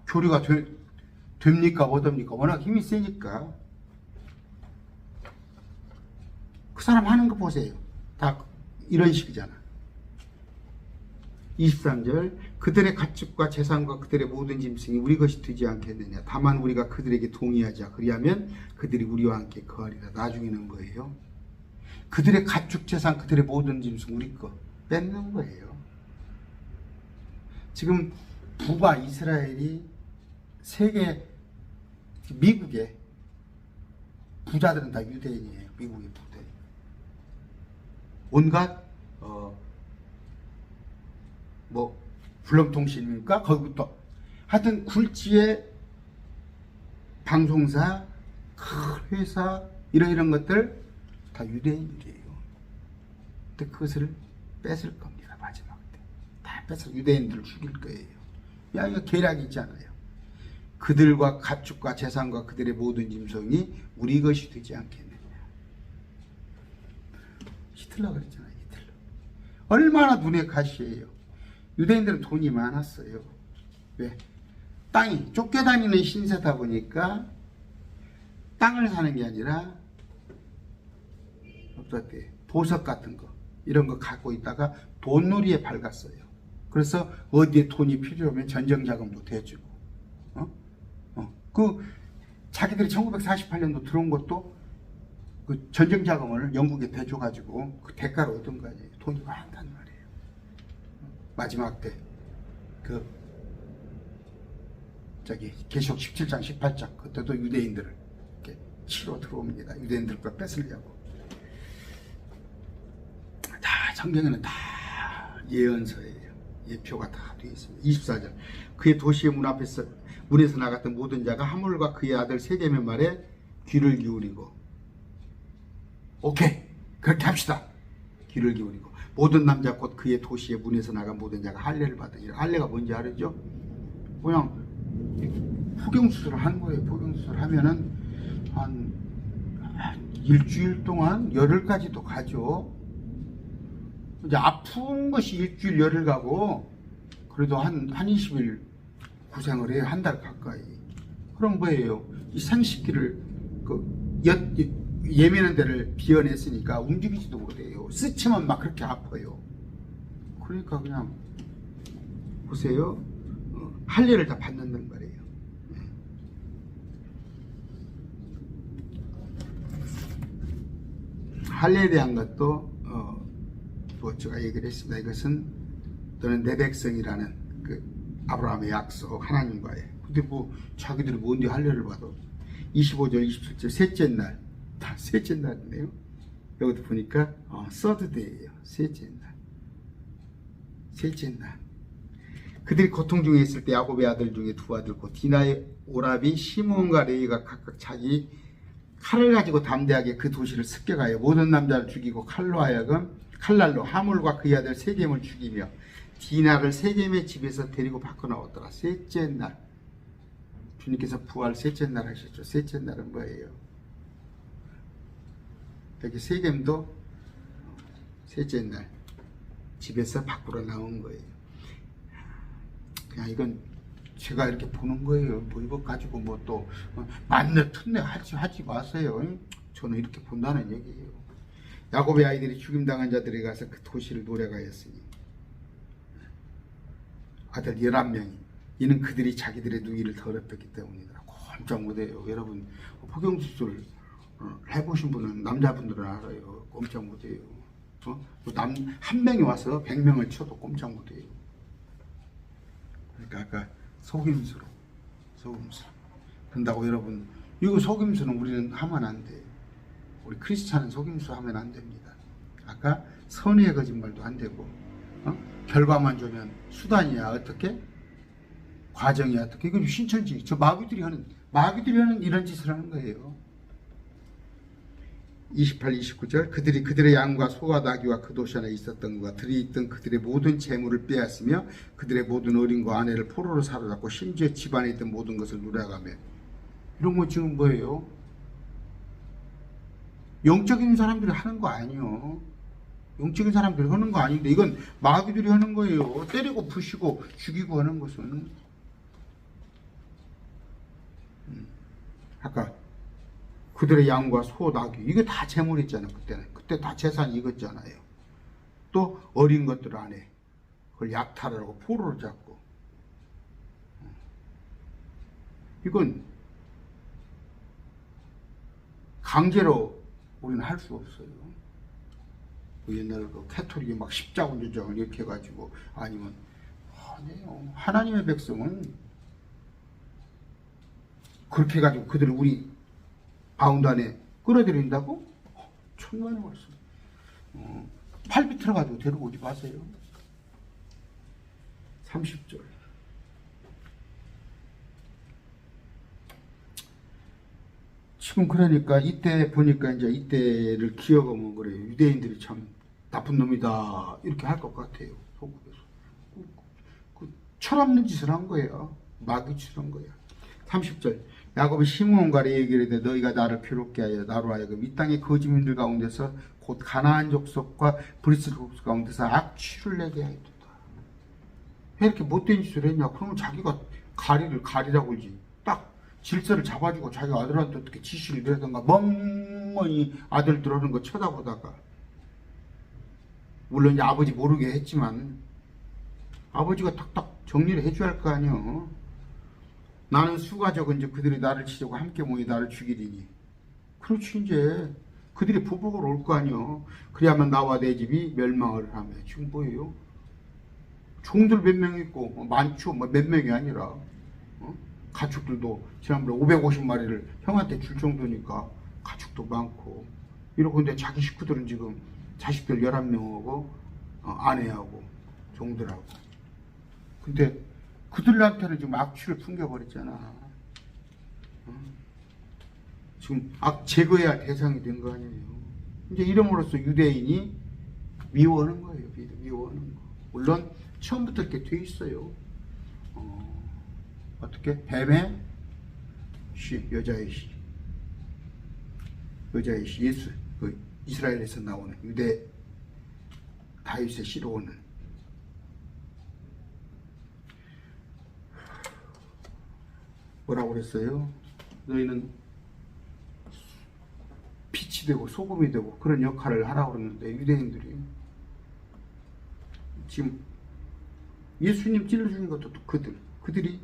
교류가 됩니까 못합니까? 워낙 힘이 세니까 그 사람 하는 거 보세요. 다 이런 식이잖아. 23절 그들의 가축과 재산과 그들의 모든 짐승이 우리 것이 되지 않겠느냐. 다만 우리가 그들에게 동의하자. 그리하면 그들이 우리와 함께 거하리라. 나중에는 뭐예요? 그들의 가축 재산 그들의 모든 짐승 우리 거 뺏는 거예요. 지금 북아 이스라엘이 세계 미국의 부자들은 다 유대인이에요. 미국의 부대. 온갖 불럼통신입니까? 거기부터 하여튼 굴지의 방송사, 큰 회사 이런 것들 다 유대인들이에요. 근데 그것을 뺏을 겁니다. 마지막 때 다 뺏어 유대인들을 죽일 거예요. 야, 이거 계략이 있잖아요. 그들과 가축과 재산과 그들의 모든 짐승이 우리 것이 되지 않겠느냐. 히틀러 그랬잖아요. 히틀러. 얼마나 눈에 가시예요. 유대인들은 돈이 많았어요. 왜? 땅이 쫓겨다니는 신세다 보니까 땅을 사는 게 아니라 어떻게 보석 같은 거 이런 거 갖고 있다가 돈놀이에 밝았어요. 그래서 어디에 돈이 필요하면 전쟁자금도 대주고, 그 자기들이 1948년도 들어온 것도 그 전쟁자금을 영국에 대줘가지고 그 대가를 얻은 거 아니에요. 돈이 많단 말이에요. 마지막 때 그 저기 계시록 17장 18장 그때도 유대인들을 이렇게 치러 들어옵니다. 유대인들 걸 뺏으려고. 다 성경에는 다 예언서예요. 예표가 다 되어 있습니다. 24절 그의 도시의 문에서 나갔던 모든 자가 하물과 그의 아들 세겜의 말에 귀를 기울이고, 오케이 그렇게 합시다. 귀를 기울이고 모든 남자 곧 그의 도시의 문에서 나간 모든 자가 할례를 받으니라. 할례가 뭔지 알죠? 그냥 포경수술을 하는 거예요. 포경수술 하면은 한 일주일 동안 열흘까지도 가죠. 이제 아픈 것이 일주일 열흘 가고, 그래도 한 20일 고생을 해요. 한 달 가까이. 그럼 뭐예요? 이 생식기를 예민한 데를 비워냈으니까 움직이지도 못해요. 스치면 막 그렇게 아파요. 그러니까 그냥 보세요. 할례를 다 받는단 말이에요. 할례에 대한 것도 제가 얘기를 했습니다. 이것은 너는 내 백성이라는 그 아브라함의 약속, 하나님과의. 근데 뭐 자기들이 뭔데 할례를 받아. 25절 27절 셋째 날, 다 셋째 날이네요. 여기도 보니까 서드데이예요. 셋째 날. 셋째 날. 그들이 고통 중에 있을 때 야곱의 아들 중에 두 아들 곧 디나의 오라비 시몬과 레위가 각각 자기 칼을 가지고 담대하게 그 도시를 습격하여 모든 남자를 죽이고 칼날로 하물과 그의 아들 세겜을 죽이며 디나를 세겜의 집에서 데리고 밖으로 나왔더라. 셋째 날. 주님께서 부활 셋째 날 하셨죠. 셋째 날은 뭐예요? 여기 세겜도 셋째 날 집에서 밖으로 나온 거예요. 그냥 이건 제가 이렇게 보는 거예요. 뭐 이거 가지고 뭐 또 만렙 튼내 하지 마세요. 저는 이렇게 본다는 얘기예요. 야곱의 아이들이 죽임당한 자들에 가서 그 도시를 노래가였으니 아들 11명이 이는 그들이 자기들의 누이를 더럽혔기 때문이더라. 꼼짝 못해요. 여러분 포경수술 해보신 분은 남자분들은 알아요. 꼼짝 못해요. 한 명이 와서 100명을 쳐도 꼼짝 못해요. 그러니까 아까 속임수로 그런다고 여러분, 이거 속임수는 우리는 하면 안 돼요. 우리 크리스찬은 속임수 하면 안 됩니다. 아까 선의의 거짓말도 안 되고, 결과만 주면 수단이야 어떻게? 과정이야 어떻게? 이건 신천지, 저 마귀들이 하는 이런 짓을 하는 거예요. 28, 29절 그들이 그들의 양과 소와 나귀와 그 도시 안에 있었던 것과 들이 있던 그들의 모든 재물을 빼앗으며 그들의 모든 어린과 아내를 포로로 사로잡고 심지어 집안에 있던 모든 것을 누려가며. 이런 거 지금 뭐예요? 영적인 사람들이 하는 거 아니에요. 영적인 사람들이 하는 거 아닌데 이건 마귀들이 하는 거예요. 때리고 부시고 죽이고 하는 것은. 아까 그들의 양과 소, 나귀 이게 다 재물이었잖아요. 그때 다 재산이 익었잖아요. 또 어린 것들 안에 그걸 약탈을 하고 포로를 잡고. 이건 강제로 우리는 할 수 없어요. 옛날에 그 캐톨릭이 막 십자군 주장을 이렇게 해가지고 아니면 아니에요. 하나님의 백성은 그렇게 해가지고 그들을 우리 바운드 안에 끌어들인다고? 천만의 말씀. 팔 비틀어가지고 데리고 오지 마세요. 30절. 지금 그러니까 이때 보니까 이제 이때를 기억하면 그래요. 유대인들이 참 나쁜 놈이다 이렇게 할 것 같아요. 속에서. 그 철없는 짓을 한 거예요. 마귀 짓을 한 거예요. 30절. 야곱이 시므온과 레위에게 이르되 너희가 나를 괴롭게 하여 나로 하여금 이 땅의 거짓민들 가운데서 곧 가나안 족속과 브리스 족속 가운데서 악취를 내게 하였도다. 왜 이렇게 못된 짓을 했냐? 그러면 자기가 가리라고 그러지. 딱 질서를 잡아주고 자기 아들한테 어떻게 지시를 내던가 멍멍이 아들들 하는 거 쳐다보다가, 물론 이제 아버지 모르게 했지만 아버지가 탁탁 정리를 해줘야 할 거 아니요. 나는 수가적은 이제 그들이 나를 치려고 함께 모이 나를 죽이리니. 그렇지, 이제 그들이 보복으로 올 거 아니요. 그래야만 나와 내 집이 멸망을 하며. 지금 뭐예요? 종들 몇 명 있고 많죠. 뭐 몇 명이 아니라 가축들도 지난번에 550마리를 형한테 줄 정도니까 가축도 많고 이러고. 근데 자기 식구들은 지금 자식들 11명하고 아내하고 종들하고. 근데 그들한테는 지금 악취를 풍겨버렸잖아. 지금 제거해야 할 대상이 된 거 아니에요. 이제 이름으로써 유대인이 미워하는 거예요. 미워하는 거. 물론 처음부터 이렇게 돼 있어요. 어떻게? 뱀의 씨, 여자의 씨. 여자의 씨, 예수. 그 이스라엘에서 나오는 유대 다윗의 씨로 오는. 뭐라고 그랬어요? 너희는 빛이 되고 소금이 되고 그런 역할을 하라고 그러는데, 유대인들이 지금 예수님 찔러주는 것도 그들이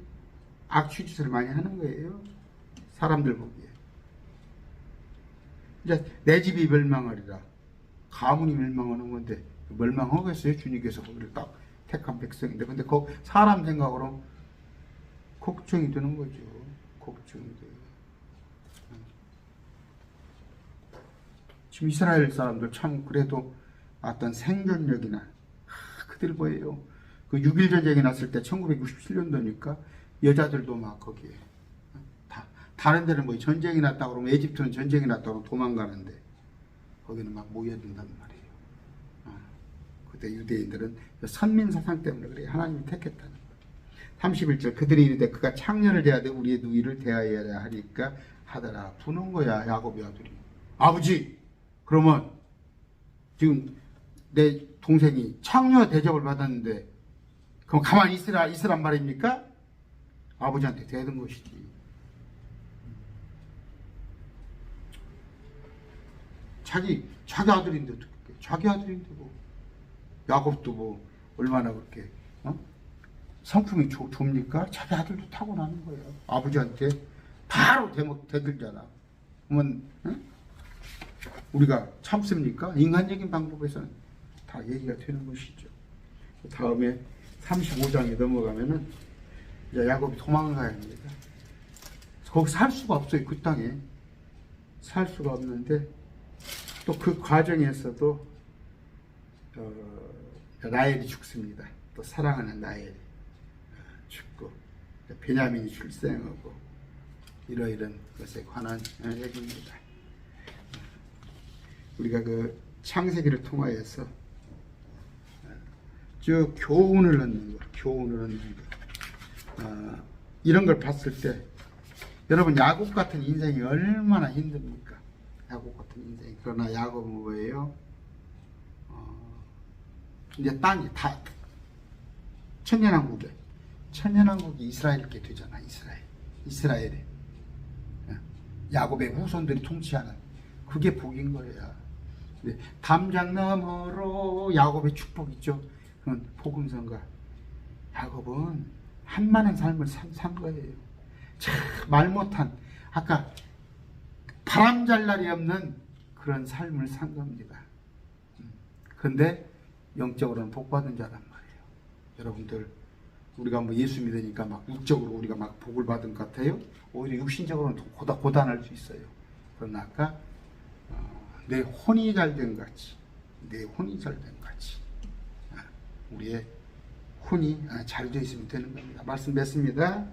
악취짓을 많이 하는 거예요. 사람들 보기에. 이제 내 집이 멸망하리라. 가문이 멸망하는 건데 멸망하겠어요? 주님께서 거기를 딱 택한 백성인데. 근데 그 사람 생각으로 걱정이 되는 거죠. 걱정이 돼요. 지금 이스라엘 사람들 참 그래도 어떤 생존력이나 그들 뭐예요? 그 6.1 전쟁이 났을 때 1967년도니까 여자들도 막 거기에 다른 데는 뭐 전쟁이 났다고 그러면, 에집트는 전쟁이 났다고 그러면 도망가는데 거기는 막 모여든단 말이에요. 그때 유대인들은 선민사상 때문에 그래. 하나님이 택했다는 거예요. 31절 그들이 이르되 그가 창녀를 대하되 우리의 누이를 대하여야 하니까 하더라. 부는 거야, 야곱의 아들이. 아버지, 그러면 지금 내 동생이 창녀 대접을 받았는데 그럼 가만히 있으란 말입니까? 아버지한테 대든 것이지. 자기 아들인데 어떻게, 자기 아들인데 뭐. 야곱도 뭐 얼마나 그렇게 성품이 좋습니까? 자기 아들도 타고나는 거예요. 아버지한테 바로 대들잖아. 그러면 우리가 참습니까? 인간적인 방법에서는 다 얘기가 되는 것이죠. 다음에 35장에 넘어가면은 이제 야곱이 도망가야 합니다. 거기 살 수가 없어요. 그 땅에 살 수가 없는데, 또 그 과정에서도 라헬이 죽습니다. 또 사랑하는 라헬이 죽고 베냐민이 출생하고 이러이런 것에 관한 얘기입니다. 우리가 그 창세기를 통하여서 저 교훈을 얻는 것, 이런 걸 봤을 때 여러분, 야곱 같은 인생이 얼마나 힘듭니까? 야곱 같은 인생. 그러나 야곱은 뭐예요? 이제 땅이 다 천년왕국이 이스라엘께 되잖아. 이스라엘에 야곱의 후손들이 통치하는, 그게 복인 거야. 담장 너머로 야곱의 축복 있죠. 그건 복음성가. 야곱은 한많은 삶을 산 거예요. 참 말 못한, 아까 바람 잘 날이 없는 그런 삶을 산 겁니다. 그런데 영적으로는 복 받은 자란 말이에요. 여러분들, 우리가 뭐 예수 믿으니까 막 육적으로 우리가 막 복을 받은 것 같아요. 오히려 육신적으로는 더 고단할 수 있어요. 그러나 아까 내 혼이 잘 된 같이, 우리의 혼이 잘 되어 있으면 되는 겁니다. 말씀 맺습니다.